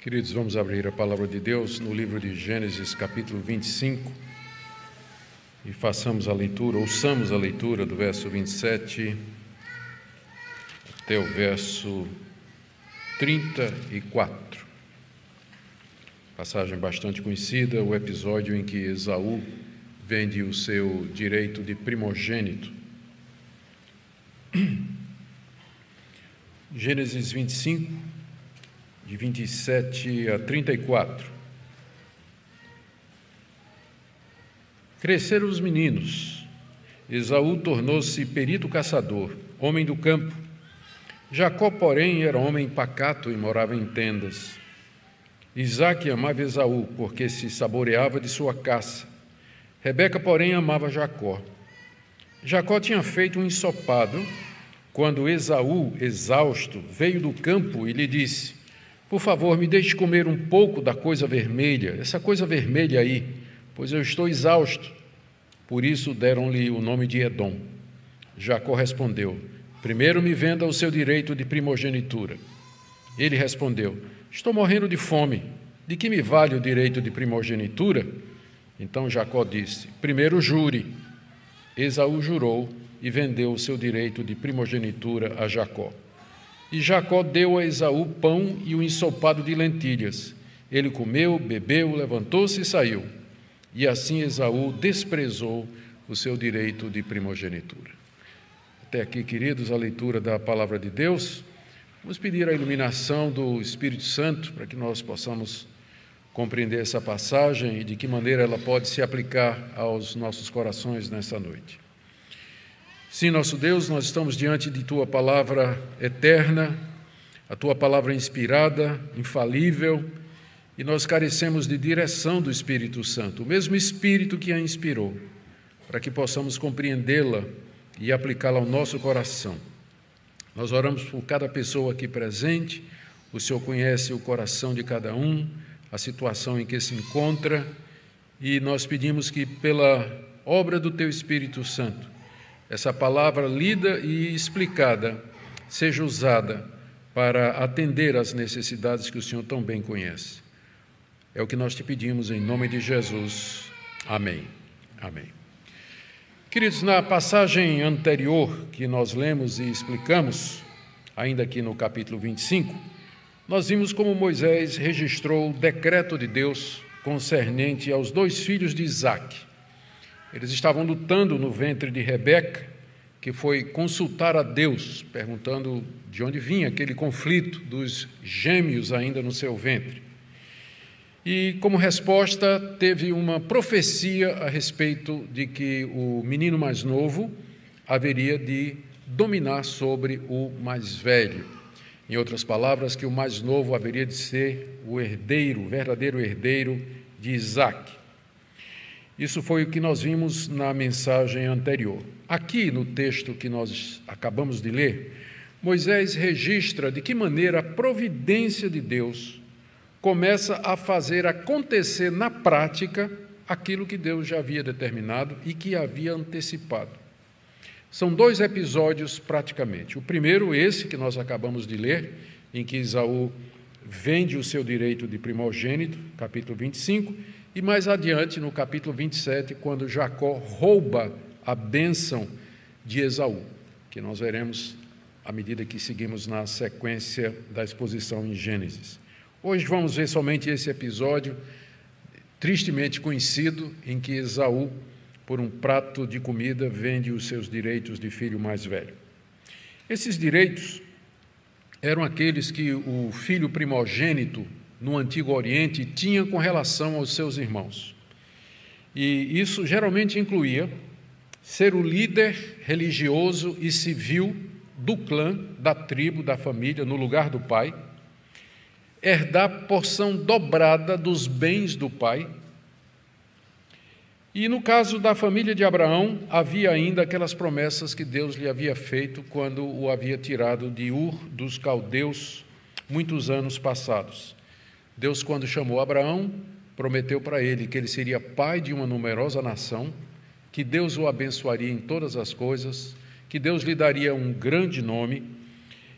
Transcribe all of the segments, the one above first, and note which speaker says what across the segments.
Speaker 1: Queridos, vamos abrir a palavra de Deus no livro de Gênesis, capítulo 25, e ouçamos a leitura do verso 27 até o verso 34. Passagem bastante conhecida, o episódio em que Esaú vende o seu direito de primogênito. Gênesis 25, de 27 a 34. Cresceram os meninos. Esaú tornou-se perito caçador, homem do campo. Jacó, porém, era homem pacato e morava em tendas. Isaque amava Esaú, porque se saboreava de sua caça. Rebeca, porém, amava Jacó. Jacó tinha feito um ensopado, quando Esaú, exausto, veio do campo e lhe disse: "Por favor, me deixe comer um pouco da coisa vermelha, essa coisa vermelha aí, pois eu estou exausto." Por isso deram-lhe o nome de Edom. Jacó respondeu: "Primeiro me venda o seu direito de primogenitura." Ele respondeu: "Estou morrendo de fome. De que me vale o direito de primogenitura?" Então Jacó disse: "Primeiro jure." Esaú jurou e vendeu o seu direito de primogenitura a Jacó. E Jacó deu a Esaú pão e um ensopado de lentilhas. Ele comeu, bebeu, levantou-se e saiu. E assim Esaú desprezou o seu direito de primogenitura. Até aqui, queridos, a leitura da palavra de Deus. Vamos pedir a iluminação do Espírito Santo para que nós possamos compreender essa passagem e de que maneira ela pode se aplicar aos nossos corações nesta noite. Sim, nosso Deus, nós estamos diante de Tua palavra eterna, a Tua palavra inspirada, infalível, e nós carecemos de direção do Espírito Santo, o mesmo Espírito que a inspirou, para que possamos compreendê-la e aplicá-la ao nosso coração. Nós oramos por cada pessoa aqui presente, o Senhor conhece o coração de cada um, a situação em que se encontra, e nós pedimos que, pela obra do Teu Espírito Santo, essa palavra lida e explicada seja usada para atender às necessidades que o Senhor tão bem conhece. É o que nós te pedimos em nome de Jesus. Amém. Amém. Queridos, na passagem anterior que nós lemos e explicamos, ainda aqui no capítulo 25, nós vimos como Moisés registrou o decreto de Deus concernente aos 2 filhos de Isaque. Eles estavam lutando no ventre de Rebeca, que foi consultar a Deus, perguntando de onde vinha aquele conflito dos gêmeos ainda no seu ventre. E, como resposta, teve uma profecia a respeito de que o menino mais novo haveria de dominar sobre o mais velho. Em outras palavras, que o mais novo haveria de ser o herdeiro, o verdadeiro herdeiro de Isaque. Isso foi o que nós vimos na mensagem anterior. Aqui, no texto que nós acabamos de ler, Moisés registra de que maneira a providência de Deus começa a fazer acontecer na prática aquilo que Deus já havia determinado e que havia antecipado. São 2 episódios praticamente. O primeiro, esse que nós acabamos de ler, em que Esaú vende o seu direito de primogênito, capítulo 25, e mais adiante, no capítulo 27, quando Jacó rouba a bênção de Esaú, que nós veremos à medida que seguimos na sequência da exposição em Gênesis. Hoje vamos ver somente esse episódio, tristemente conhecido, em que Esaú, por um prato de comida, vende os seus direitos de filho mais velho. Esses direitos eram aqueles que o filho primogênito no Antigo Oriente tinha com relação aos seus irmãos. E isso geralmente incluía ser o líder religioso e civil do clã, da tribo, da família, no lugar do pai, herdar porção dobrada dos bens do pai. E no caso da família de Abraão, havia ainda aquelas promessas que Deus lhe havia feito quando o havia tirado de Ur dos caldeus, muitos anos passados. Deus, quando chamou Abraão, prometeu para ele que ele seria pai de uma numerosa nação, que Deus o abençoaria em todas as coisas, que Deus lhe daria um grande nome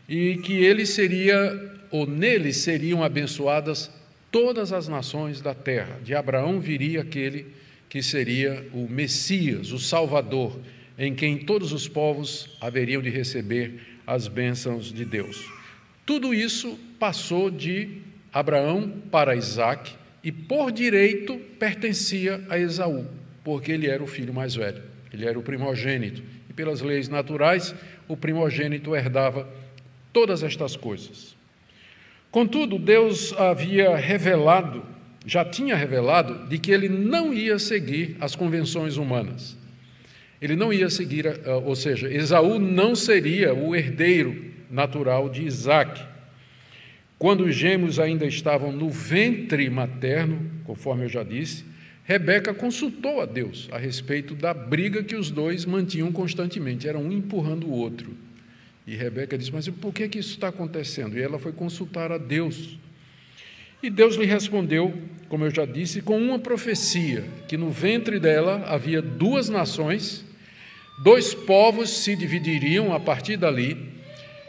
Speaker 1: e que ele seria ou nele seriam abençoadas todas as nações da terra. De Abraão viria aquele que seria o Messias, o Salvador, em quem todos os povos haveriam de receber as bênçãos de Deus. Tudo isso passou de Abraão para Isaque e, por direito, pertencia a Esaú, porque ele era o filho mais velho, ele era o primogênito. E, pelas leis naturais, o primogênito herdava todas estas coisas. Contudo, Deus já tinha revelado de que ele não ia seguir as convenções humanas. Ele não ia seguir, ou seja, Esaú não seria o herdeiro natural de Isaque. Quando os gêmeos ainda estavam no ventre materno, conforme eu já disse, Rebeca consultou a Deus a respeito da briga que os dois mantinham constantemente, era um empurrando o outro. E Rebeca disse, mas por que isso está acontecendo? E ela foi consultar a Deus. E Deus lhe respondeu, como eu já disse, com uma profecia, que no ventre dela havia 2 nações, 2 povos se dividiriam a partir dali,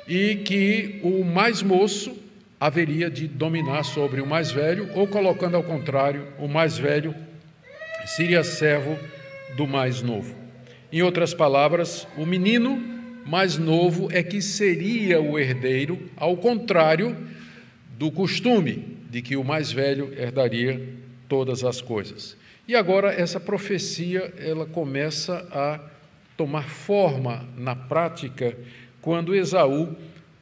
Speaker 1: e que o mais moço haveria de dominar sobre o mais velho, ou colocando ao contrário, o mais velho seria servo do mais novo. Em outras palavras, o menino mais novo é que seria o herdeiro, ao contrário do costume de que o mais velho herdaria todas as coisas. E agora essa profecia ela começa a tomar forma na prática quando Esaú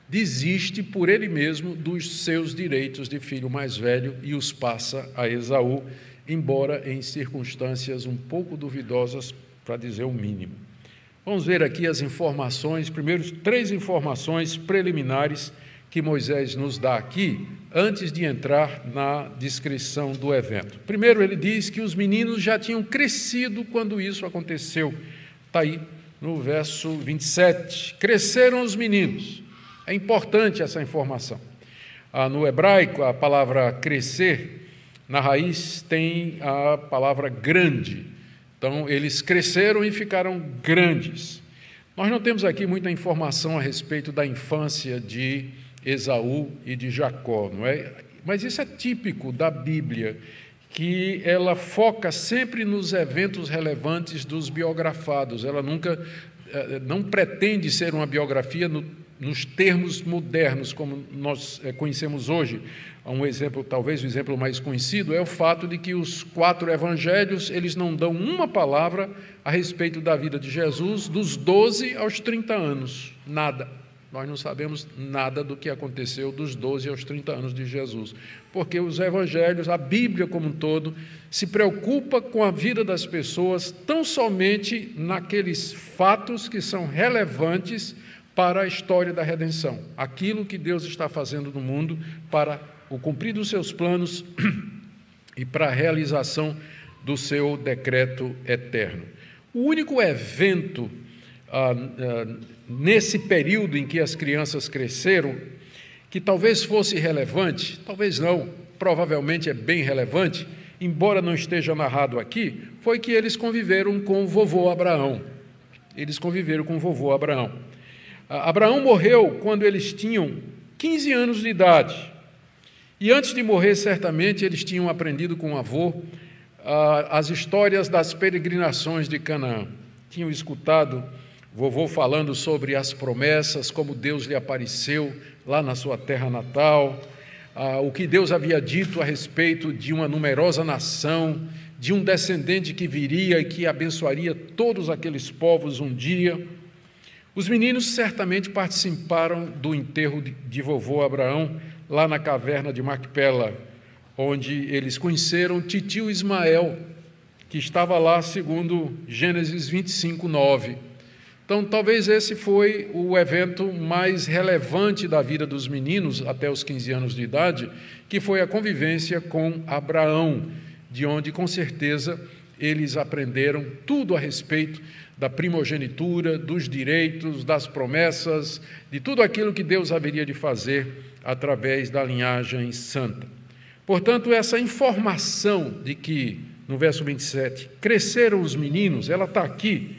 Speaker 1: desiste por ele mesmo dos seus direitos de filho mais velho e os passa a Esaú, embora em circunstâncias um pouco duvidosas, para dizer o mínimo. Vamos ver aqui as informações, primeiro 3 informações preliminares que Moisés nos dá aqui, antes de entrar na descrição do evento. Primeiro, ele diz que os meninos já tinham crescido quando isso aconteceu. Está aí no verso 27. Cresceram os meninos. É importante essa informação. No hebraico, a palavra crescer, na raiz, tem a palavra grande. Então, eles cresceram e ficaram grandes. Nós não temos aqui muita informação a respeito da infância de Esaú e de Jacó, não é? Mas isso é típico da Bíblia, que ela foca sempre nos eventos relevantes dos biografados. Ela não pretende ser uma biografia nos termos modernos, como nós conhecemos hoje. Um exemplo, talvez o exemplo mais conhecido, é o fato de que os 4 evangelhos, eles não dão uma palavra a respeito da vida de Jesus dos 12 aos 30 anos. Nada. Nós não sabemos nada do que aconteceu dos 12 aos 30 anos de Jesus, porque os evangelhos, a Bíblia como um todo, se preocupa com a vida das pessoas tão somente naqueles fatos que são relevantes para a história da redenção, aquilo que Deus está fazendo no mundo para o cumprir dos seus planos e para a realização do seu decreto eterno. O único evento nesse período em que as crianças cresceram, que talvez fosse relevante, talvez não, provavelmente é bem relevante, embora não esteja narrado aqui, foi que eles conviveram com o vovô Abraão. Eles conviveram com o vovô Abraão. Abraão morreu quando eles tinham 15 anos de idade. E antes de morrer, certamente, eles tinham aprendido com o avô as histórias das peregrinações de Canaã. Tinham escutado vovô falando sobre as promessas, como Deus lhe apareceu lá na sua terra natal, o que Deus havia dito a respeito de uma numerosa nação, de um descendente que viria e que abençoaria todos aqueles povos um dia. Os meninos certamente participaram do enterro de vovô Abraão, lá na caverna de Macpela, onde eles conheceram titio Ismael, que estava lá segundo Gênesis 25, 9. Então, talvez esse foi o evento mais relevante da vida dos meninos até os 15 anos de idade, que foi a convivência com Abraão, de onde, com certeza, eles aprenderam tudo a respeito da primogenitura, dos direitos, das promessas, de tudo aquilo que Deus haveria de fazer através da linhagem santa. Portanto, essa informação de que, no verso 27, cresceram os meninos, ela está aqui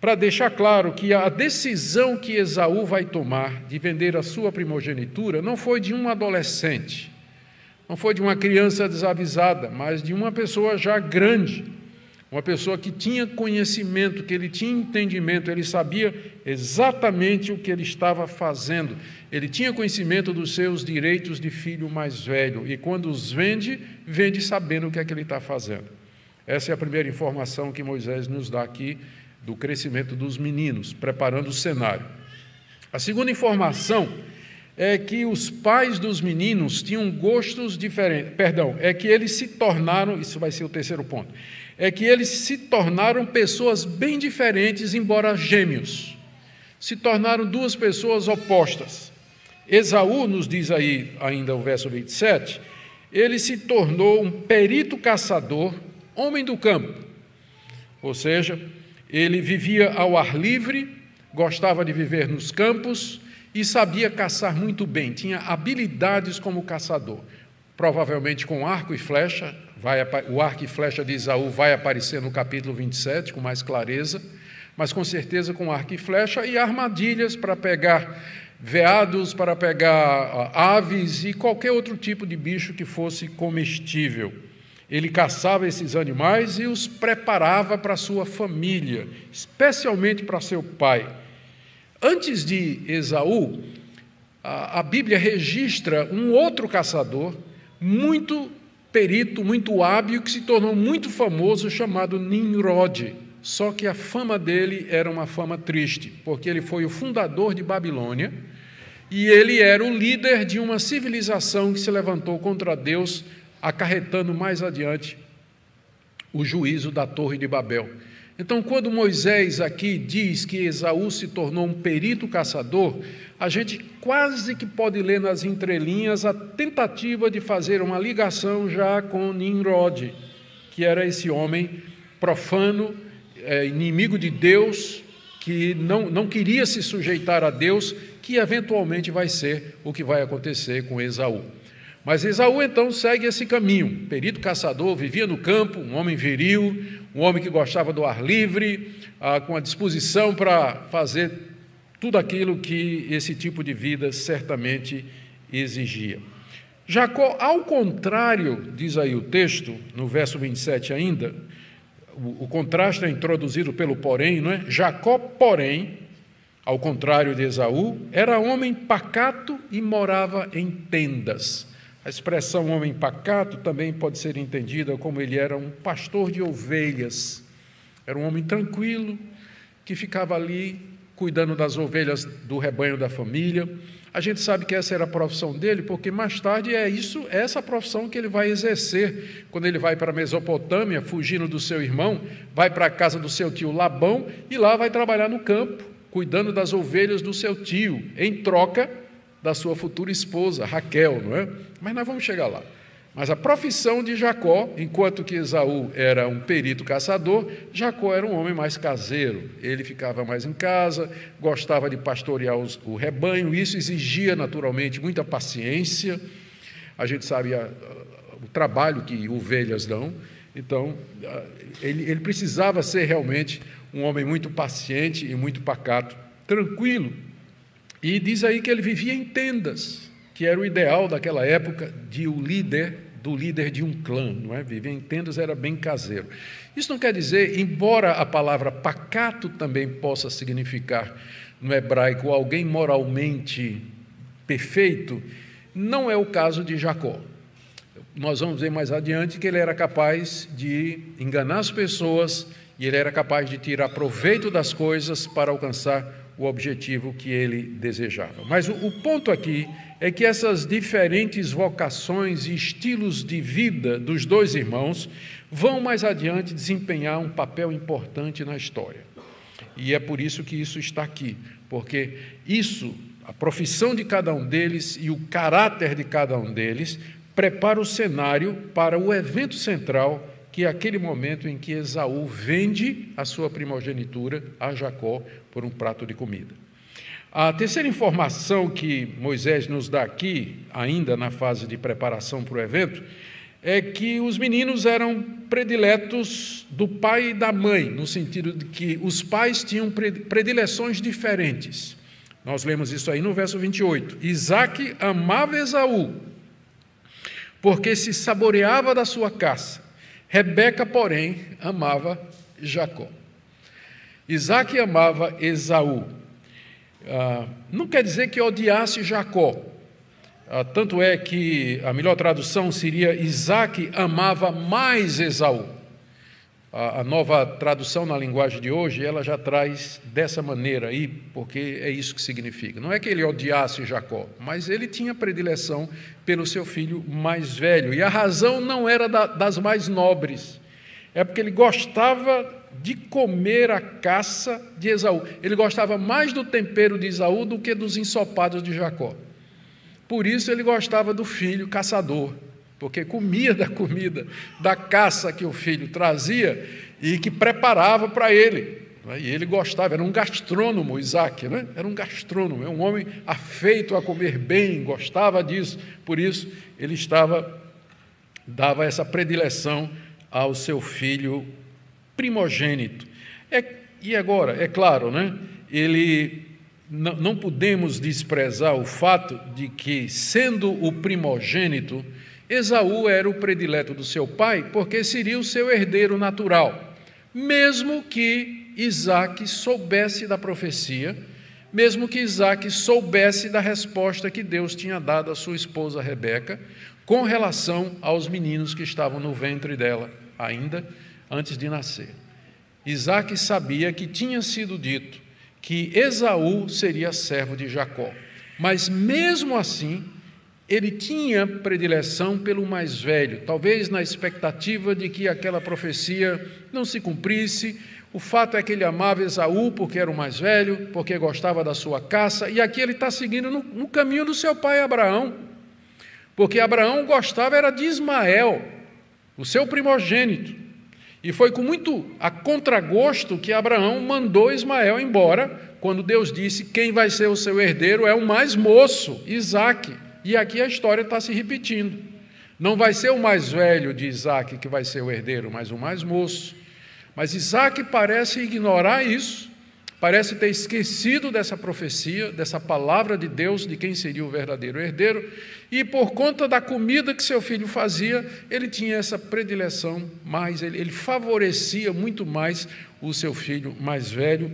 Speaker 1: para deixar claro que a decisão que Esaú vai tomar de vender a sua primogenitura não foi de um adolescente, não foi de uma criança desavisada, mas de uma pessoa já grande, uma pessoa que tinha conhecimento, que ele tinha entendimento, ele sabia exatamente o que ele estava fazendo, ele tinha conhecimento dos seus direitos de filho mais velho, e quando os vende, vende sabendo o que é que ele está fazendo. Essa é a primeira informação que Moisés nos dá aqui do crescimento dos meninos, preparando o cenário. A segunda informação é que os pais dos meninos tinham gostos diferentes, é que eles se tornaram, isso vai ser o terceiro ponto, é que eles se tornaram pessoas bem diferentes, embora gêmeos, se tornaram duas pessoas opostas. Esaú, nos diz aí ainda o verso 27, ele se tornou um perito caçador, homem do campo, ou seja, ele vivia ao ar livre, gostava de viver nos campos e sabia caçar muito bem, tinha habilidades como caçador, provavelmente com arco e flecha. O arco e flecha de Esaú vai aparecer no capítulo 27 com mais clareza, mas com certeza com arco e flecha e armadilhas para pegar veados, para pegar aves e qualquer outro tipo de bicho que fosse comestível. Ele caçava esses animais e os preparava para a sua família, especialmente para seu pai. Antes de Esaú, a Bíblia registra um outro caçador, muito perito, muito hábil, que se tornou muito famoso, chamado Nimrod. Só que a fama dele era uma fama triste, porque ele foi o fundador de Babilônia e ele era o líder de uma civilização que se levantou contra Deus, acarretando mais adiante o juízo da Torre de Babel. Então, quando Moisés aqui diz que Esaú se tornou um perito caçador, a gente quase que pode ler nas entrelinhas a tentativa de fazer uma ligação já com Nimrod, que era esse homem profano, inimigo de Deus, que não queria se sujeitar a Deus, que eventualmente vai ser o que vai acontecer com Esaú. Mas Esaú, então, segue esse caminho. Perito caçador, vivia no campo, um homem viril, um homem que gostava do ar livre, com a disposição para fazer tudo aquilo que esse tipo de vida certamente exigia. Jacó, ao contrário, diz aí o texto, no verso 27 ainda, o contraste é introduzido pelo porém, não é? Jacó, porém, ao contrário de Esaú, era homem pacato e morava em tendas. A expressão homem pacato também pode ser entendida como ele era um pastor de ovelhas. Era um homem tranquilo, que ficava ali cuidando das ovelhas do rebanho da família. A gente sabe que essa era a profissão dele, porque mais tarde é essa profissão que ele vai exercer. Quando ele vai para a Mesopotâmia, fugindo do seu irmão, vai para a casa do seu tio Labão, e lá vai trabalhar no campo, cuidando das ovelhas do seu tio, em troca da sua futura esposa, Raquel, não é? Mas nós vamos chegar lá. Mas a profissão de Jacó, enquanto que Esaú era um perito caçador, Jacó era um homem mais caseiro. Ele ficava mais em casa, gostava de pastorear o rebanho, isso exigia naturalmente muita paciência. A gente sabe o trabalho que ovelhas dão, então ele precisava ser realmente um homem muito paciente e muito pacato, tranquilo. E diz aí que ele vivia em tendas, que era o ideal daquela época do líder de um clã, não é? Viver em tendas era bem caseiro. Isso não quer dizer, embora a palavra pacato também possa significar, no hebraico, alguém moralmente perfeito, não é o caso de Jacó. Nós vamos ver mais adiante que ele era capaz de enganar as pessoas e ele era capaz de tirar proveito das coisas para alcançar o objetivo que ele desejava. Mas o ponto aqui é que essas diferentes vocações e estilos de vida dos dois irmãos vão mais adiante desempenhar um papel importante na história. E é por isso que isso está aqui, porque isso, a profissão de cada um deles e o caráter de cada um deles, prepara o cenário para o evento central, que é aquele momento em que Esaú vende a sua primogenitura a Jacó por um prato de comida. A terceira informação que Moisés nos dá aqui, ainda na fase de preparação para o evento, é que os meninos eram prediletos do pai e da mãe, no sentido de que os pais tinham predileções diferentes. Nós lemos isso aí no verso 28. Isaque amava Esaú, porque se saboreava da sua caça. Rebeca, porém, amava Jacó. Isaque amava Esaú. Não quer dizer que odiasse Jacó. Tanto é que a melhor tradução seria Isaque amava mais Esaú. A nova tradução na linguagem de hoje, ela já traz dessa maneira aí, porque é isso que significa. Não é que ele odiasse Jacó, mas ele tinha predileção pelo seu filho mais velho. E a razão não era das mais nobres, é porque ele gostava de comer a caça de Esaú. Ele gostava mais do tempero de Esaú do que dos ensopados de Jacó. Por isso ele gostava do filho caçador, porque comia da comida, da caça que o filho trazia e que preparava para ele. E ele gostava, era um gastrônomo, Isaque, né? Era um gastrônomo, é um homem afeito a comer bem, gostava disso. Por isso ele dava essa predileção ao seu filho primogênito. E agora, é claro, né? Não podemos desprezar o fato de que, sendo o primogênito, Esaú era o predileto do seu pai, porque seria o seu herdeiro natural, mesmo que Isaque soubesse da profecia, mesmo que Isaque soubesse da resposta que Deus tinha dado à sua esposa Rebeca, com relação aos meninos que estavam no ventre dela, ainda antes de nascer. Isaque sabia que tinha sido dito que Esaú seria servo de Jacó, mas mesmo assim, ele tinha predileção pelo mais velho, talvez na expectativa de que aquela profecia não se cumprisse. O fato é que ele amava Esaú porque era o mais velho, porque gostava da sua caça, e aqui ele está seguindo no caminho do seu pai Abraão, porque Abraão gostava era de Ismael, o seu primogênito, e foi com muito a contragosto que Abraão mandou Ismael embora, quando Deus disse: quem vai ser o seu herdeiro é o mais moço, Isaque. E aqui a história está se repetindo. Não vai ser o mais velho de Isaque que vai ser o herdeiro, mas o mais moço. Mas Isaque parece ignorar isso, parece ter esquecido dessa profecia, dessa palavra de Deus, de quem seria o verdadeiro herdeiro, e por conta da comida que seu filho fazia, ele tinha essa predileção mais, ele favorecia muito mais o seu filho mais velho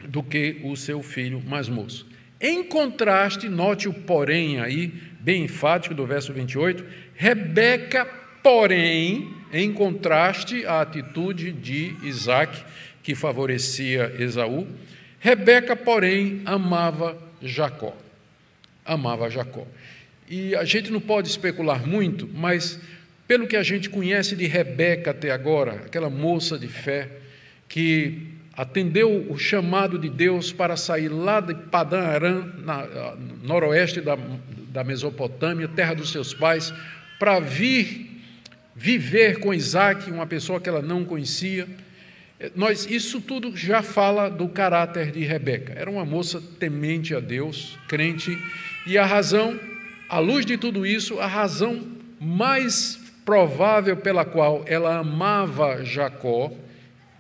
Speaker 1: do que o seu filho mais moço. Em contraste, note o porém aí, bem enfático do verso 28, Rebeca, porém, em contraste à atitude de Isaque, que favorecia Esaú, Rebeca, porém, amava Jacó. Amava Jacó. E a gente não pode especular muito, mas pelo que a gente conhece de Rebeca até agora, aquela moça de fé que atendeu o chamado de Deus para sair lá de Padã Arã, noroeste da Mesopotâmia, terra dos seus pais, para vir viver com Isaque, uma pessoa que ela não conhecia. Isso tudo já fala do caráter de Rebeca. Era uma moça temente a Deus, crente, e a razão, à luz de tudo isso, a razão mais provável pela qual ela amava Jacó,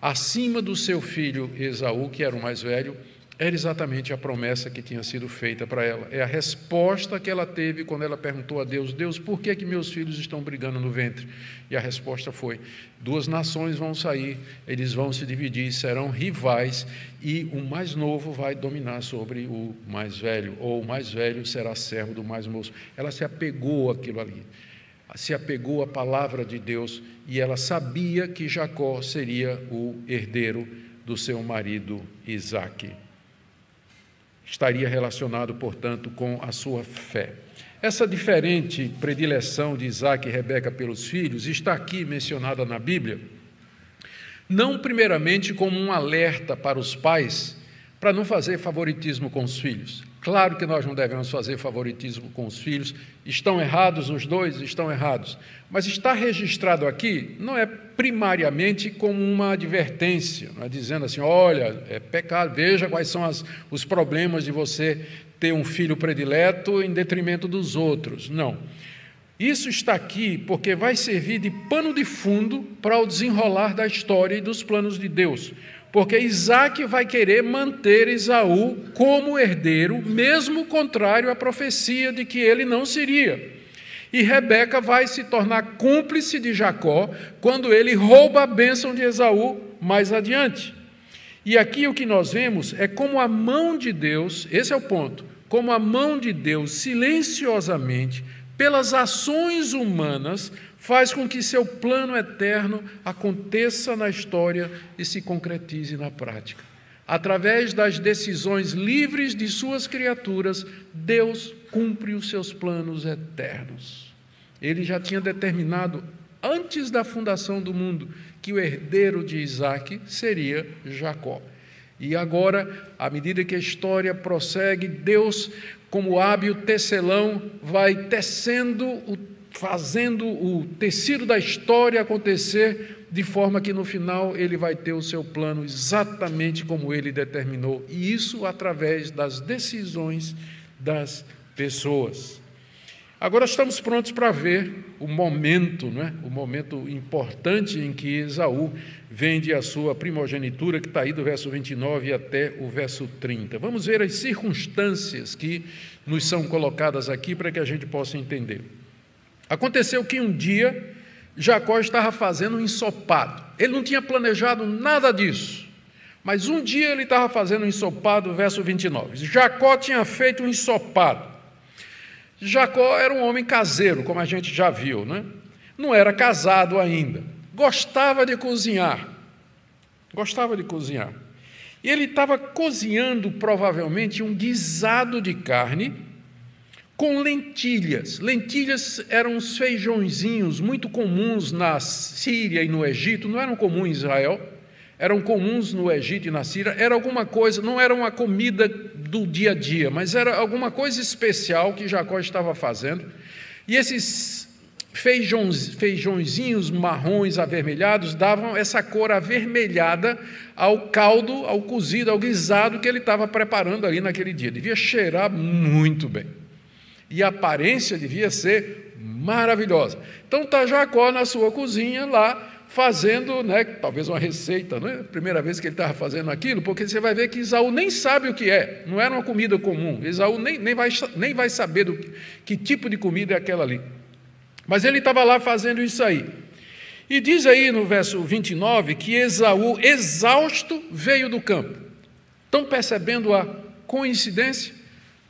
Speaker 1: acima do seu filho Esaú, que era o mais velho, era exatamente a promessa que tinha sido feita para ela. É a resposta que ela teve quando ela perguntou a Deus: Deus, por que meus filhos estão brigando no ventre? E a resposta foi: duas nações vão sair, eles vão se dividir, serão rivais, e o mais novo vai dominar sobre o mais velho, ou o mais velho será servo do mais moço. Ela se apegou àquilo ali, se apegou à palavra de Deus, e ela sabia que Jacó seria o herdeiro do seu marido Isaque. Estaria relacionado, portanto, com a sua fé. Essa diferente predileção de Isaque e Rebeca pelos filhos está aqui mencionada na Bíblia, não primeiramente como um alerta para os pais para não fazer favoritismo com os filhos. Claro que nós não devemos fazer favoritismo com os filhos. Estão errados os dois? Estão errados. Mas está registrado aqui, não é primariamente como uma advertência, não é dizendo assim: olha, é pecado, veja quais são os problemas de você ter um filho predileto em detrimento dos outros. Não. Isso está aqui porque vai servir de pano de fundo para o desenrolar da história e dos planos de Deus. Porque Isaac vai querer manter Esaú como herdeiro, mesmo contrário à profecia de que ele não seria. E Rebeca vai se tornar cúmplice de Jacó quando ele rouba a bênção de Esaú mais adiante. E aqui o que nós vemos é como a mão de Deus, esse é o ponto, como a mão de Deus silenciosamente, pelas ações humanas, faz com que seu plano eterno aconteça na história e se concretize na prática. Através das decisões livres de suas criaturas, Deus cumpre os seus planos eternos. Ele já tinha determinado, antes da fundação do mundo, que o herdeiro de Isaac seria Jacó. E agora, à medida que a história prossegue, Deus, como hábil tecelão, vai fazendo o tecido da história acontecer, de forma que no final ele vai ter o seu plano exatamente como ele determinou, e isso através das decisões das pessoas. Agora estamos prontos para ver o momento, não é? O momento importante em que Esaú vende a sua primogenitura, que está aí do verso 29 até o verso 30. Vamos ver as circunstâncias que nos são colocadas aqui para que a gente possa entender. Aconteceu que um dia Jacó estava fazendo um ensopado. Ele não tinha planejado nada disso, mas um dia ele estava fazendo um ensopado, verso 29. Jacó tinha feito um ensopado. Jacó era um homem caseiro, como a gente já viu, né? Não era casado ainda. Gostava de cozinhar. E ele estava cozinhando, provavelmente, um guisado de carne com lentilhas. Lentilhas eram uns feijõezinhos muito comuns na Síria e no Egito, não eram comuns em Israel, eram comuns no Egito e na Síria. Era alguma coisa, não era uma comida do dia a dia, mas era alguma coisa especial que Jacó estava fazendo. E esses feijõezinhos marrons avermelhados davam essa cor avermelhada ao caldo, ao cozido, ao guisado que ele estava preparando ali naquele dia. Devia cheirar muito bem. E a aparência devia ser maravilhosa. Então está Jacó na sua cozinha lá, fazendo, né, talvez uma receita, não é a primeira vez que ele estava fazendo aquilo, porque você vai ver que Esaú nem sabe o que é, não era uma comida comum. Esaú nem vai saber que tipo de comida é aquela ali. Mas ele estava lá fazendo isso aí. E diz aí no verso 29 que Esaú, exausto, veio do campo. Estão percebendo a coincidência?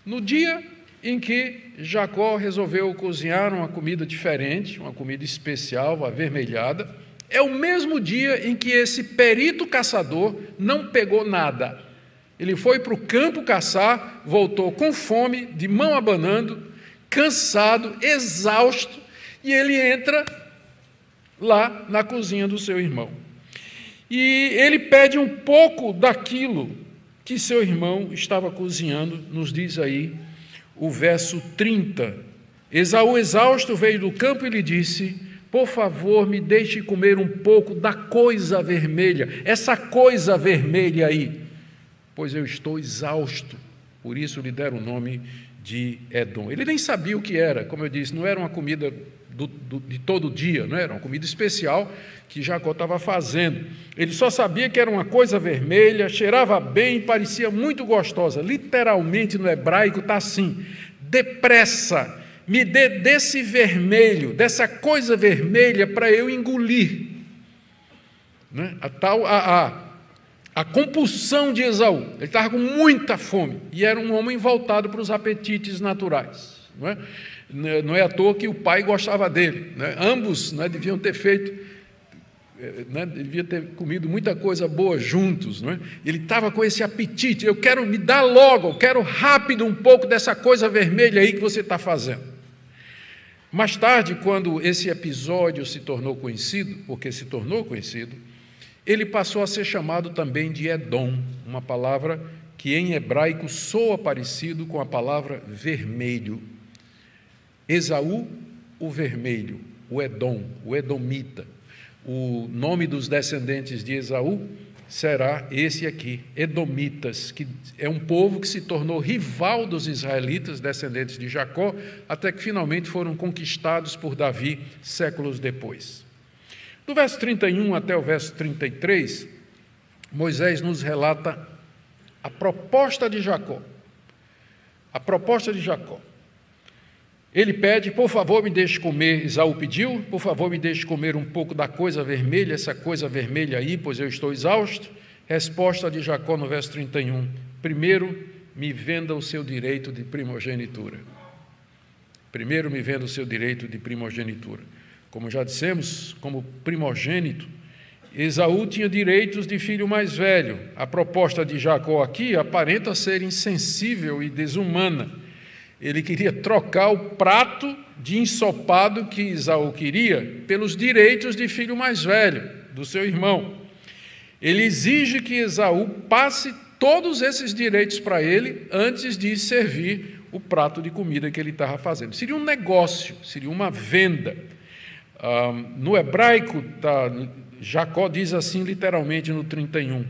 Speaker 1: No dia em que Jacó resolveu cozinhar uma comida diferente, uma comida especial, avermelhada, é o mesmo dia em que esse perito caçador não pegou nada. Ele foi para o campo caçar, voltou com fome, de mão abanando, cansado, exausto, e ele entra lá na cozinha do seu irmão. E ele pede um pouco daquilo que seu irmão estava cozinhando, nos diz aí o verso 30. Esaú, exausto, veio do campo e lhe disse: por favor, me deixe comer um pouco da coisa vermelha, essa coisa vermelha aí, pois eu estou exausto. Por isso lhe deram o nome de Edom. Ele nem sabia o que era, como eu disse, não era uma comida de todo dia, não era uma comida especial que Jacó estava fazendo. Ele só sabia que era uma coisa vermelha, cheirava bem, parecia muito gostosa. Literalmente no hebraico está assim: depressa, me dê desse vermelho, dessa coisa vermelha para eu engolir. Né? A compulsão de Esaú. Ele estava com muita fome e era um homem voltado para os apetites naturais. Não é? Não é à toa que o pai gostava dele, né? Ambos, né, deviam ter feito, né, devia ter comido muita coisa boa juntos, não é? Ele estava com esse apetite: eu quero me dar logo, eu quero rápido um pouco dessa coisa vermelha aí que você está fazendo. Mais tarde, quando esse episódio se tornou conhecido, porque se tornou conhecido, ele passou a ser chamado também de Edom, uma palavra que em hebraico soa parecido com a palavra vermelho. Esaú, o vermelho, o Edom, o Edomita. O nome dos descendentes de Esaú será esse aqui, edomitas, que é um povo que se tornou rival dos israelitas, descendentes de Jacó, até que finalmente foram conquistados por Davi séculos depois. Do verso 31 até o verso 33, Moisés nos relata a proposta de Jacó. A proposta de Jacó. Ele pede, por favor, me deixe comer, Esaú pediu, por favor, me deixe comer um pouco da coisa vermelha, essa coisa vermelha aí, pois eu estou exausto. Resposta de Jacó no verso 31, primeiro me venda o seu direito de primogenitura. Primeiro me venda o seu direito de primogenitura. Como já dissemos, como primogênito, Esaú tinha direitos de filho mais velho. A proposta de Jacó aqui aparenta ser insensível e desumana. Ele queria trocar o prato de ensopado que Esaú queria pelos direitos de filho mais velho, do seu irmão. Ele exige que Esaú passe todos esses direitos para ele antes de servir o prato de comida que ele estava fazendo. Seria um negócio, seria uma venda. No hebraico, Jacó diz assim literalmente no 31,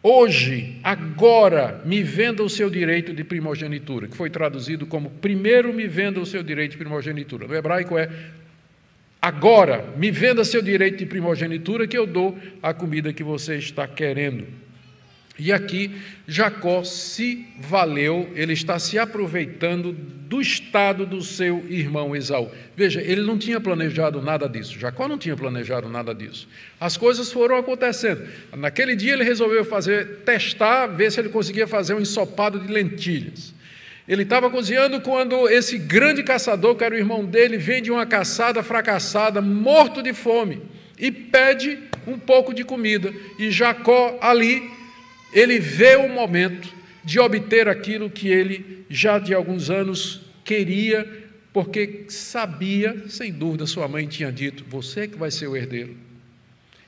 Speaker 1: hoje, agora, me venda o seu direito de primogenitura, que foi traduzido como primeiro me venda o seu direito de primogenitura. No hebraico é agora, me venda seu direito de primogenitura que eu dou a comida que você está querendo. E aqui Jacó se valeu, ele está se aproveitando do estado do seu irmão Esaú. Veja, ele não tinha planejado nada disso, Jacó não tinha planejado nada disso. As coisas foram acontecendo. Naquele dia ele resolveu testar, ver se ele conseguia fazer um ensopado de lentilhas. Ele estava cozinhando quando esse grande caçador, que era o irmão dele, vem de uma caçada fracassada, morto de fome, e pede um pouco de comida. E Jacó ali, ele vê o momento de obter aquilo que ele já de alguns anos queria, porque sabia, sem dúvida, sua mãe tinha dito, você que vai ser o herdeiro.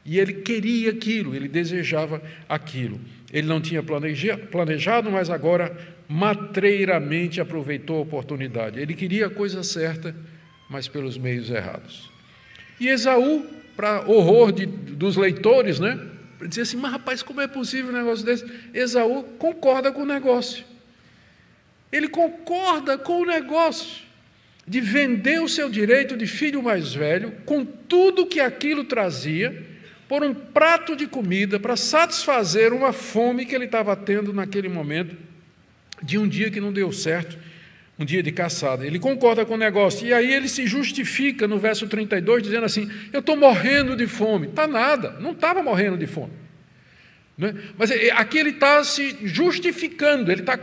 Speaker 1: E ele queria aquilo, ele desejava aquilo. Ele não tinha planejado, mas agora matreiramente aproveitou a oportunidade. Ele queria a coisa certa, mas pelos meios errados. E Esaú, para horror dos leitores, né? Dizia assim, mas rapaz, como é possível um negócio desse? Esaú concorda com o negócio. Ele concorda com o negócio de vender o seu direito de filho mais velho, com tudo que aquilo trazia, por um prato de comida para satisfazer uma fome que ele estava tendo naquele momento, de um dia que não deu certo, um dia de caçada. Ele concorda com o negócio, e aí ele se justifica no verso 32, dizendo assim, eu estou morrendo de fome. Está nada, não estava morrendo de fome. Não é? Mas aqui ele está se justificando, ele está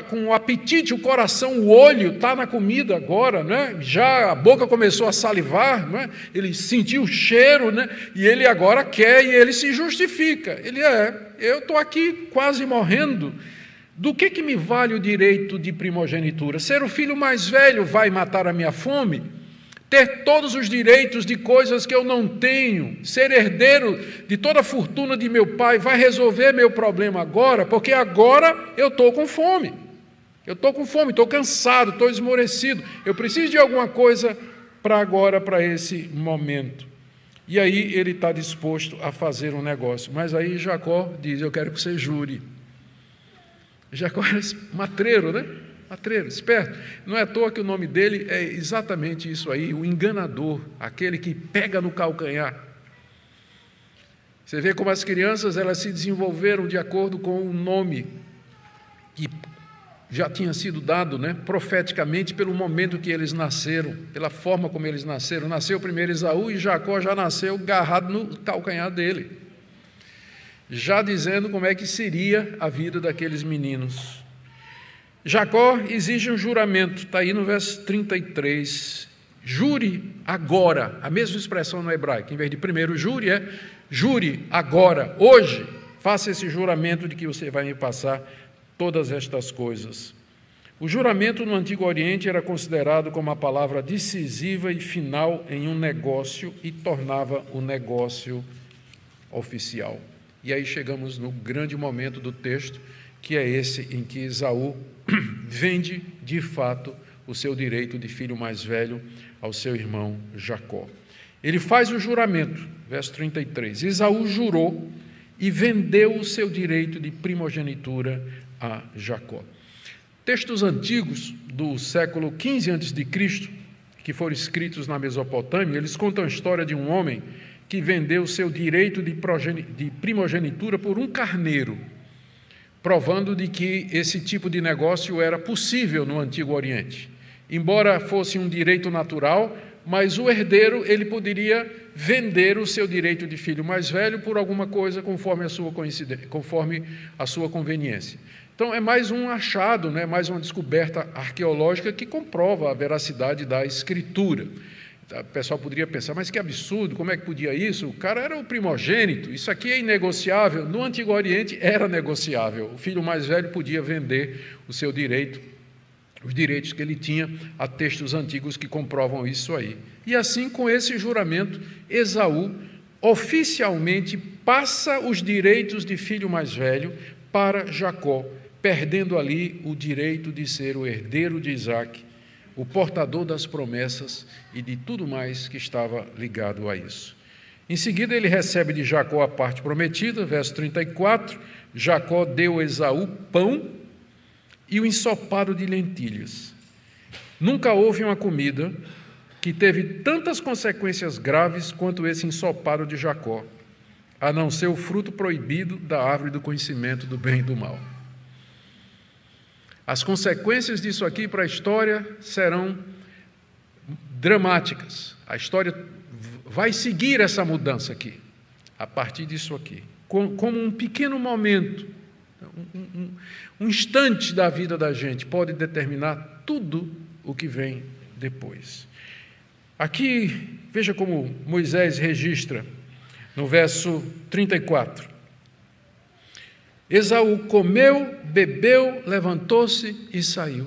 Speaker 1: com o apetite, o coração, o olho está na comida agora, não é? Já a boca começou a salivar, não é? Ele sentiu o cheiro, né? E ele agora quer, e ele se justifica. Eu estou aqui quase morrendo. Do que me vale o direito de primogenitura? Ser o filho mais velho vai matar a minha fome? Ter todos os direitos de coisas que eu não tenho? Ser herdeiro de toda a fortuna de meu pai vai resolver meu problema agora? Porque agora eu estou com fome. Eu estou com fome, estou cansado, estou esmorecido. Eu preciso de alguma coisa para agora, para esse momento. E aí ele está disposto a fazer um negócio. Mas aí Jacó diz, eu quero que você jure. Jacó era matreiro, né? Matreiro, esperto. Não é à toa que o nome dele é exatamente isso aí, o enganador, aquele que pega no calcanhar. Você vê como as crianças elas se desenvolveram de acordo com o nome que já tinha sido dado, né, profeticamente, pelo momento que eles nasceram, pela forma como eles nasceram. Nasceu primeiro Esaú e Jacó já nasceu agarrado no calcanhar dele, já dizendo como é que seria a vida daqueles meninos. Jacó exige um juramento, está aí no verso 33, jure agora, a mesma expressão no hebraico, em vez de primeiro jure, é jure agora, hoje, faça esse juramento de que você vai me passar todas estas coisas. O juramento no Antigo Oriente era considerado como a palavra decisiva e final em um negócio e tornava o negócio oficial. E aí chegamos no grande momento do texto, que é esse em que Esaú vende, de fato, o seu direito de filho mais velho ao seu irmão Jacó. Ele faz o juramento, verso 33. Esaú jurou e vendeu o seu direito de primogenitura a Jacó. Textos antigos do século XV a.C., que foram escritos na Mesopotâmia, eles contam a história de um homem que vendeu o seu direito de primogenitura por um carneiro, provando de que esse tipo de negócio era possível no Antigo Oriente. Embora fosse um direito natural, mas o herdeiro ele poderia vender o seu direito de filho mais velho por alguma coisa conforme a sua conveniência. Então, é mais um achado, mais uma descoberta arqueológica que comprova a veracidade da Escritura. O pessoal poderia pensar, mas que absurdo, como é que podia isso? O cara era o primogênito, isso aqui é inegociável. No Antigo Oriente era negociável, o filho mais velho podia vender o seu direito, os direitos que ele tinha. Há textos antigos que comprovam isso aí. E assim, com esse juramento, Esaú oficialmente passa os direitos de filho mais velho para Jacó, perdendo ali o direito de ser o herdeiro de Isaque, o portador das promessas e de tudo mais que estava ligado a isso. Em seguida, ele recebe de Jacó a parte prometida, verso 34, Jacó deu a Esaú pão e o ensopado de lentilhas. Nunca houve uma comida que teve tantas consequências graves quanto esse ensopado de Jacó, a não ser o fruto proibido da árvore do conhecimento do bem e do mal. As consequências disso aqui para a história serão dramáticas. A história vai seguir essa mudança aqui, a partir disso aqui, como um pequeno momento, um instante da vida da gente pode determinar tudo o que vem depois. Aqui, veja como Moisés registra no verso 34. Esaú comeu, bebeu, levantou-se e saiu.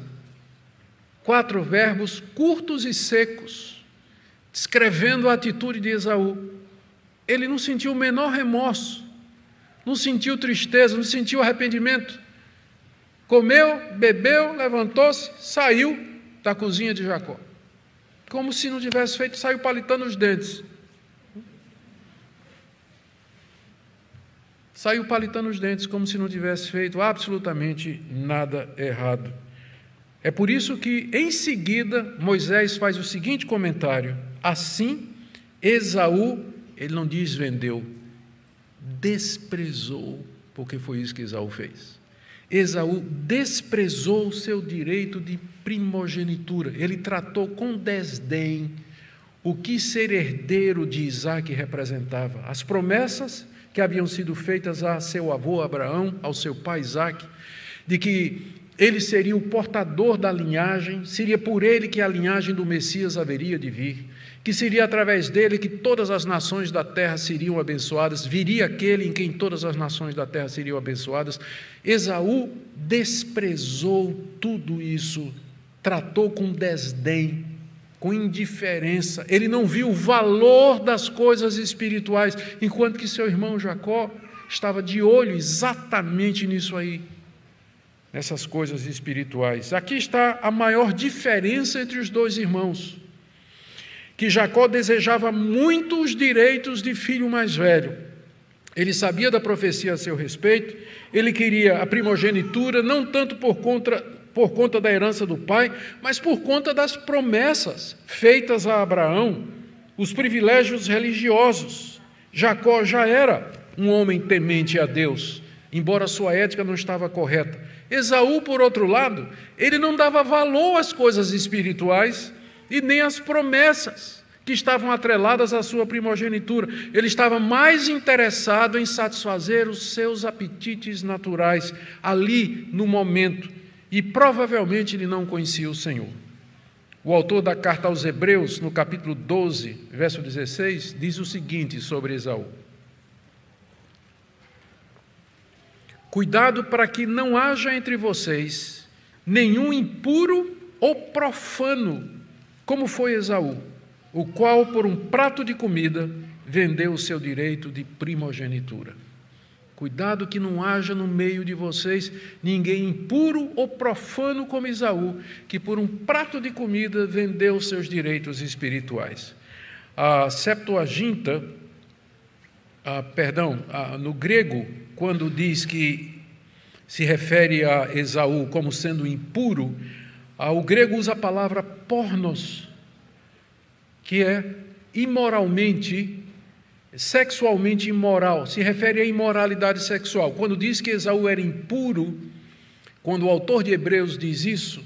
Speaker 1: 4 verbos curtos e secos, descrevendo a atitude de Esaú. Ele não sentiu o menor remorso, não sentiu tristeza, não sentiu arrependimento. Comeu, bebeu, levantou-se, saiu da cozinha de Jacó. Como se não tivesse feito, saiu palitando os dentes. Saiu palitando os dentes, como se não tivesse feito absolutamente nada errado. É por isso que, em seguida, Moisés faz o seguinte comentário: assim, Esaú, ele não diz vendeu, desprezou, porque foi isso que Esaú fez. Esaú desprezou o seu direito de primogenitura. Ele tratou com desdém o que ser herdeiro de Isaque representava. As promessas que haviam sido feitas a seu avô Abraão, ao seu pai Isaque, de que ele seria o portador da linhagem, seria por ele que a linhagem do Messias haveria de vir, que seria através dele que todas as nações da terra seriam abençoadas, viria aquele em quem todas as nações da terra seriam abençoadas. Esaú desprezou tudo isso, tratou com desdém, com indiferença. Ele não viu o valor das coisas espirituais, enquanto que seu irmão Jacó estava de olho exatamente nisso aí, nessas coisas espirituais. Aqui está a maior diferença entre os dois irmãos, que Jacó desejava muito os direitos de filho mais velho. Ele sabia da profecia a seu respeito, ele queria a primogenitura, não tanto por conta da herança do pai, mas por conta das promessas feitas a Abraão, os privilégios religiosos. Jacó já era um homem temente a Deus, embora sua ética não estava correta. Esaú, por outro lado, ele não dava valor às coisas espirituais e nem às promessas que estavam atreladas à sua primogenitura. Ele estava mais interessado em satisfazer os seus apetites naturais ali no momento, e provavelmente ele não conhecia o Senhor. O autor da carta aos Hebreus, no capítulo 12, verso 16, diz o seguinte sobre Esaú: cuidado para que não haja entre vocês nenhum impuro ou profano, como foi Esaú, o qual, por um prato de comida, vendeu o seu direito de primogenitura. Cuidado que não haja no meio de vocês ninguém impuro ou profano como Esaú, que por um prato de comida vendeu os seus direitos espirituais. A Septuaginta no grego, quando diz que se refere a Esaú como sendo impuro, o grego usa a palavra pornos, que é imoralmente, sexualmente imoral, se refere à imoralidade sexual. Quando diz que Esaú era impuro, quando o autor de Hebreus diz isso,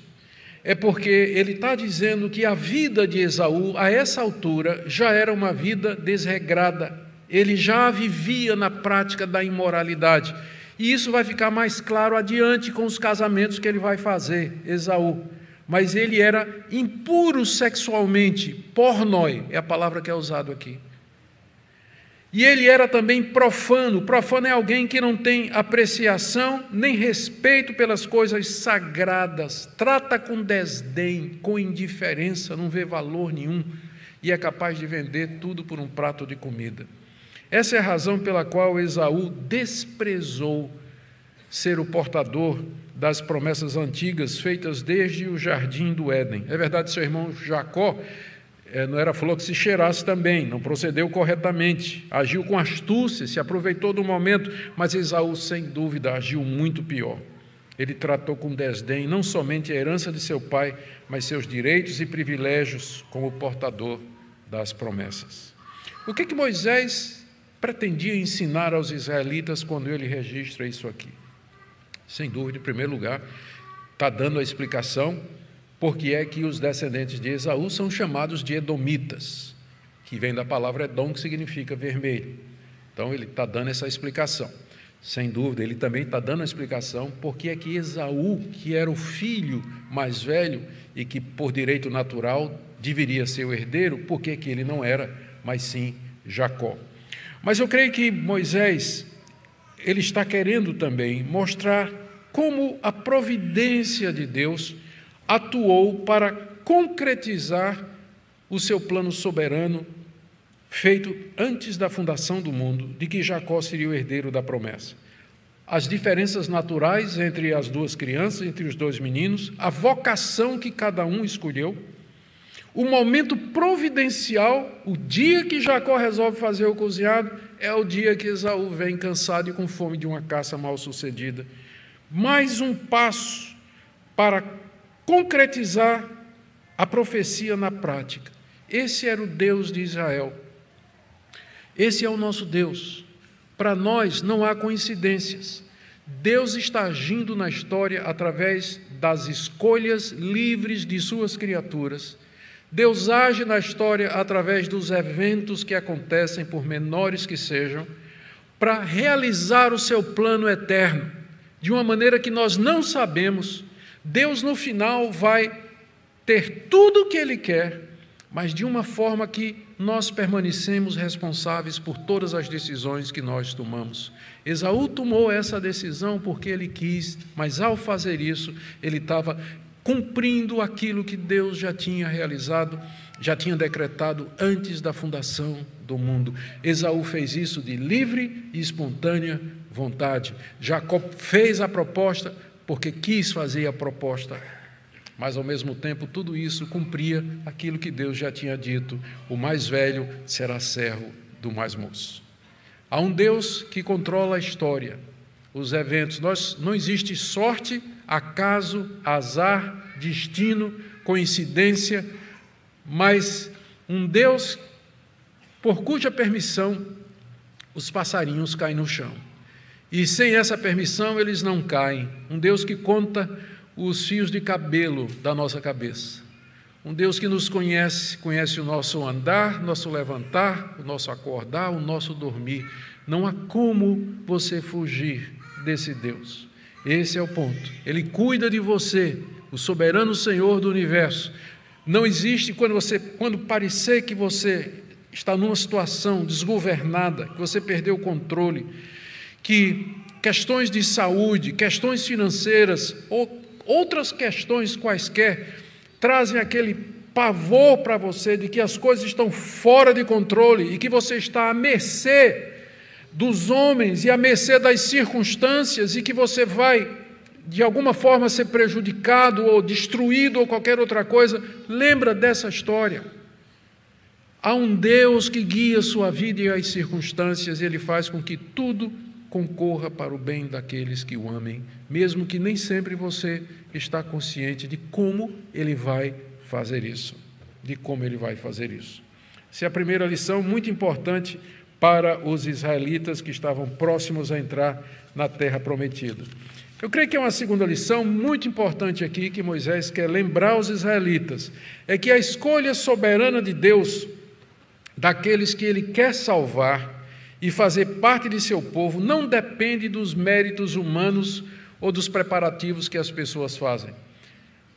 Speaker 1: é porque ele está dizendo que a vida de Esaú, a essa altura, já era uma vida desregrada. Ele já vivia na prática da imoralidade. E isso vai ficar mais claro adiante com os casamentos que ele vai fazer, Esaú. Mas ele era impuro sexualmente, pornoi, é a palavra que é usada aqui. E ele era também profano. Profano é alguém que não tem apreciação nem respeito pelas coisas sagradas, trata com desdém, com indiferença, não vê valor nenhum e é capaz de vender tudo por um prato de comida. Essa é a razão pela qual Esaú desprezou ser o portador das promessas antigas feitas desde o jardim do Éden. É verdade, seu irmão Jacó não era flor que se cheirasse também, não procedeu corretamente, agiu com astúcia, se aproveitou do momento, mas Esaú, sem dúvida, agiu muito pior. Ele tratou com desdém não somente a herança de seu pai, mas seus direitos e privilégios como portador das promessas. O que Moisés pretendia ensinar aos israelitas quando ele registra isso aqui? Sem dúvida, em primeiro lugar, está dando a explicação por que é que os descendentes de Esaú são chamados de edomitas, que vem da palavra Edom, que significa vermelho. Então, ele está dando essa explicação. Sem dúvida, ele também está dando a explicação por que é que Esaú, que era o filho mais velho e que, por direito natural, deveria ser o herdeiro, por que ele não era, mas sim Jacó. Mas eu creio que Moisés, ele está querendo também mostrar como a providência de Deus atuou para concretizar o seu plano soberano feito antes da fundação do mundo, de que Jacó seria o herdeiro da promessa. As diferenças naturais entre as duas crianças, entre os dois meninos, a vocação que cada um escolheu, o momento providencial, o dia que Jacó resolve fazer o cozinhado, é o dia que Esaú vem cansado e com fome de uma caça mal sucedida. Mais um passo para concretizar a profecia na prática. Esse era o Deus de Israel. Esse é o nosso Deus. Para nós não há coincidências. Deus está agindo na história através das escolhas livres de suas criaturas. Deus age na história através dos eventos que acontecem, por menores que sejam, para realizar o seu plano eterno, de uma maneira que nós não sabemos. Deus, no final, vai ter tudo o que Ele quer, mas de uma forma que nós permanecemos responsáveis por todas as decisões que nós tomamos. Esaú tomou essa decisão porque ele quis, mas ao fazer isso, ele estava cumprindo aquilo que Deus já tinha realizado, já tinha decretado antes da fundação do mundo. Esaú fez isso de livre e espontânea vontade. Jacó fez a proposta porque quis fazer a proposta, mas ao mesmo tempo tudo isso cumpria aquilo que Deus já tinha dito: o mais velho será servo do mais moço. Há um Deus que controla a história, os eventos. Não existe sorte, acaso, azar, destino, coincidência, mas um Deus por cuja permissão os passarinhos caem no chão. E sem essa permissão eles não caem. Um Deus que conta os fios de cabelo da nossa cabeça. Um Deus que nos conhece, conhece o nosso andar, nosso levantar, o nosso acordar, o nosso dormir. Não há como você fugir desse Deus. Esse é o ponto. Ele cuida de você, o soberano Senhor do universo. Não existe quando parecer que você está numa situação desgovernada, que você perdeu o controle, que questões de saúde, questões financeiras ou outras questões quaisquer trazem aquele pavor para você de que as coisas estão fora de controle e que você está à mercê dos homens e à mercê das circunstâncias e que você vai, de alguma forma, ser prejudicado ou destruído ou qualquer outra coisa. Lembra dessa história. Há um Deus que guia sua vida e as circunstâncias, e Ele faz com que tudo concorra para o bem daqueles que o amem, mesmo que nem sempre você está consciente de como Ele vai fazer isso. Essa é a primeira lição, muito importante para os israelitas que estavam próximos a entrar na terra prometida. Eu creio que é uma segunda lição muito importante aqui que Moisés quer lembrar aos israelitas, é que a escolha soberana de Deus daqueles que Ele quer salvar e fazer parte de seu povo não depende dos méritos humanos ou dos preparativos que as pessoas fazem.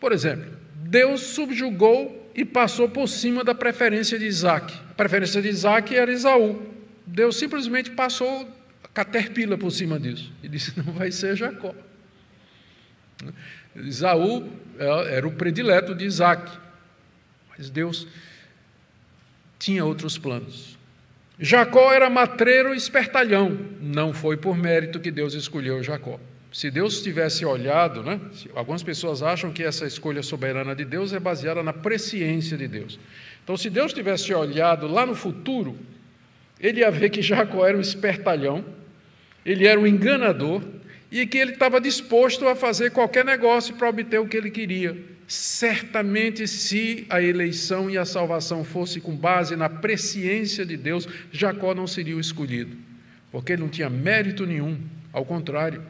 Speaker 1: Por exemplo, Deus subjugou e passou por cima da preferência de Isaac. A preferência de Isaac era Esaú. Deus simplesmente passou a caterpillar por cima disso e disse, não vai ser Jacó. Esaú era o predileto de Isaac, mas Deus tinha outros planos. Jacó era matreiro e espertalhão, não foi por mérito que Deus escolheu Jacó. Se Deus tivesse olhado, algumas pessoas acham que essa escolha soberana de Deus é baseada na presciência de Deus. Então, se Deus tivesse olhado lá no futuro, Ele ia ver que Jacó era um espertalhão, ele era um enganador, e que ele estava disposto a fazer qualquer negócio para obter o que ele queria. Certamente, se a eleição e a salvação fosse com base na presciência de Deus, Jacó não seria o escolhido, porque ele não tinha mérito nenhum, ao contrário.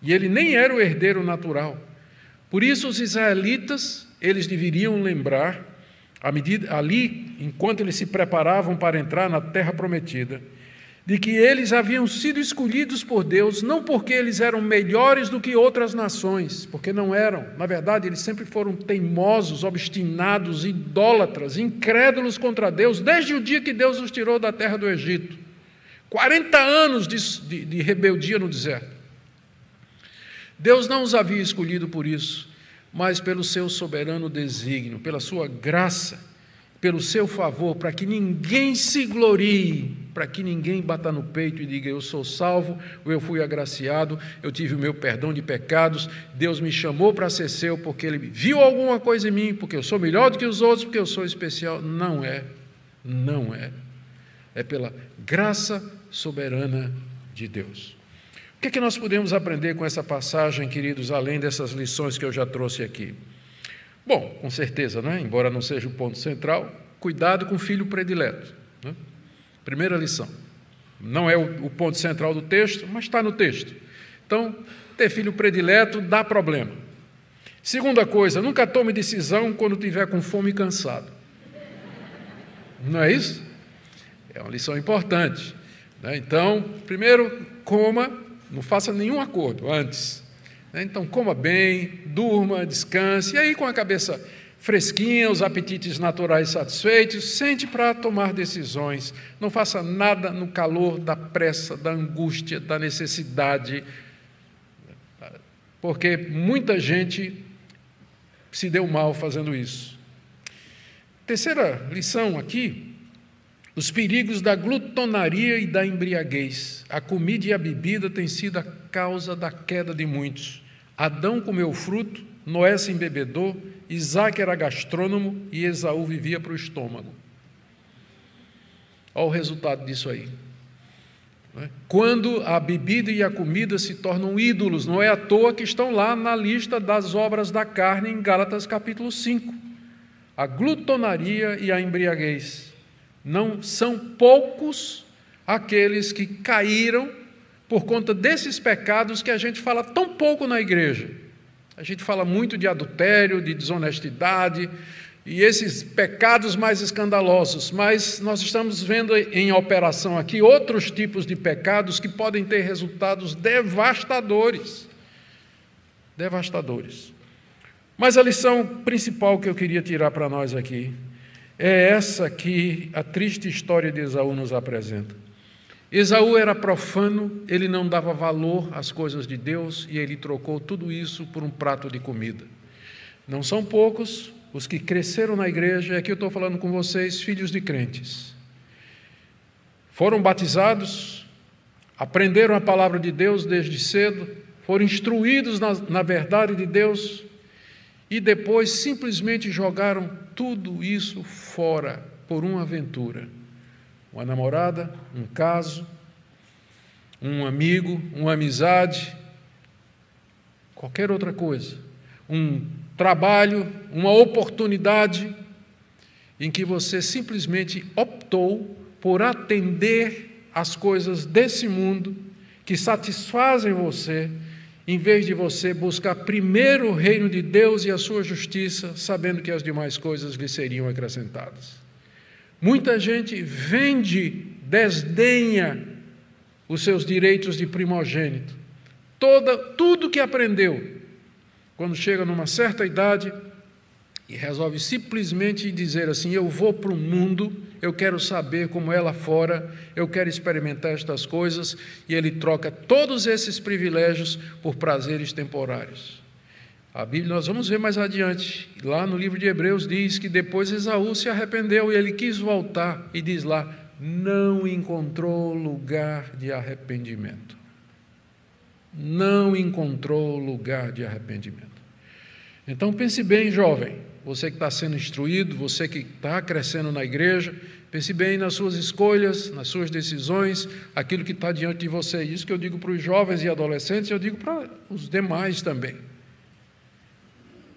Speaker 1: E ele nem era o herdeiro natural. Por isso, os israelitas, eles deveriam lembrar, ali, enquanto eles se preparavam para entrar na terra prometida, de que eles haviam sido escolhidos por Deus, não porque eles eram melhores do que outras nações, porque não eram. Na verdade, eles sempre foram teimosos, obstinados, idólatras, incrédulos contra Deus, desde o dia que Deus os tirou da terra do Egito. 40 anos de rebeldia no deserto. Deus não os havia escolhido por isso, mas pelo seu soberano desígnio, pela sua graça, pelo seu favor, para que ninguém se glorie, para que ninguém bata no peito e diga, eu sou salvo, ou eu fui agraciado, eu tive o meu perdão de pecados, Deus me chamou para ser seu, porque Ele viu alguma coisa em mim, porque eu sou melhor do que os outros, porque eu sou especial. Não é. É pela graça soberana de Deus. O que é que nós podemos aprender com essa passagem, queridos, além dessas lições que eu já trouxe aqui? Bom, com certeza, embora não seja o ponto central, cuidado com o filho predileto. Primeira lição. Não é o ponto central do texto, mas está no texto. Então, ter filho predileto dá problema. Segunda coisa, nunca tome decisão quando estiver com fome e cansado. Não é isso? É uma lição importante. Então, primeiro, coma, não faça nenhum acordo antes. Então, coma bem, durma, descanse, e aí com a cabeça fresquinha, os apetites naturais satisfeitos, sente para tomar decisões. Não faça nada no calor da pressa, da angústia, da necessidade, porque muita gente se deu mal fazendo isso. Terceira lição aqui, os perigos da glutonaria e da embriaguez. A comida e a bebida têm sido a causa da queda de muitos. Adão comeu fruto, Noé se embebedou, Isaac era gastrônomo e Esaú vivia para o estômago. Olha o resultado disso aí. Quando a bebida e a comida se tornam ídolos, não é à toa que estão lá na lista das obras da carne em Gálatas capítulo 5. A glutonaria e a embriaguez. Não são poucos aqueles que caíram por conta desses pecados que a gente fala tão pouco na igreja. A gente fala muito de adultério, de desonestidade, e esses pecados mais escandalosos, mas nós estamos vendo em operação aqui outros tipos de pecados que podem ter resultados devastadores. Devastadores. Mas a lição principal que eu queria tirar para nós aqui é essa que a triste história de Esaú nos apresenta. Esaú era profano, ele não dava valor às coisas de Deus e ele trocou tudo isso por um prato de comida. Não são poucos os que cresceram na igreja, e aqui eu estou falando com vocês, filhos de crentes. Foram batizados, aprenderam a palavra de Deus desde cedo, foram instruídos na verdade de Deus e depois simplesmente jogaram tudo isso fora por uma aventura, uma namorada, um caso, um amigo, uma amizade, qualquer outra coisa, um trabalho, uma oportunidade em que você simplesmente optou por atender às coisas desse mundo que satisfazem você, em vez de você buscar primeiro o reino de Deus e a sua justiça, sabendo que as demais coisas lhe seriam acrescentadas. Muita gente desdenha os seus direitos de primogênito. Tudo que aprendeu, quando chega numa certa idade e resolve simplesmente dizer assim: eu vou para o mundo, eu quero saber como é lá fora, eu quero experimentar estas coisas, e ele troca todos esses privilégios por prazeres temporários. A Bíblia, nós vamos ver mais adiante, lá no livro de Hebreus diz que depois Esaú se arrependeu e ele quis voltar, e diz lá, não encontrou lugar de arrependimento. Não encontrou lugar de arrependimento. Então pense bem, jovem, você que está sendo instruído, você que está crescendo na igreja, pense bem nas suas escolhas, nas suas decisões, aquilo que está diante de você. Isso que eu digo para os jovens e adolescentes, eu digo para os demais também.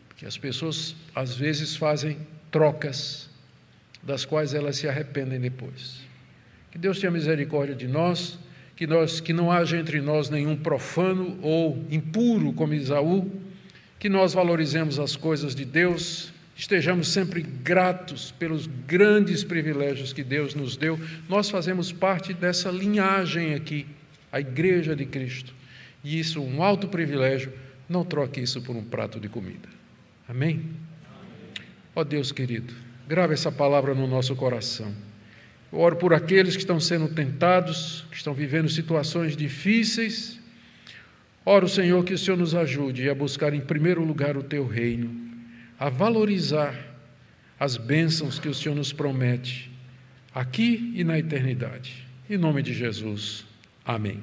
Speaker 1: Porque as pessoas, às vezes, fazem trocas, das quais elas se arrependem depois. Que Deus tenha misericórdia de nós, que não haja entre nós nenhum profano ou impuro como Esaú, que nós valorizemos as coisas de Deus, estejamos sempre gratos pelos grandes privilégios que Deus nos deu. Nós fazemos parte dessa linhagem aqui, a Igreja de Cristo, e isso, um alto privilégio, não troque isso por um prato de comida. Amém? Ó Deus querido, grave essa palavra no nosso coração. Eu oro por aqueles que estão sendo tentados, que estão vivendo situações difíceis. Oro, Senhor, que o Senhor nos ajude a buscar em primeiro lugar o Teu reino, a valorizar as bênçãos que o Senhor nos promete, aqui e na eternidade. Em nome de Jesus. Amém.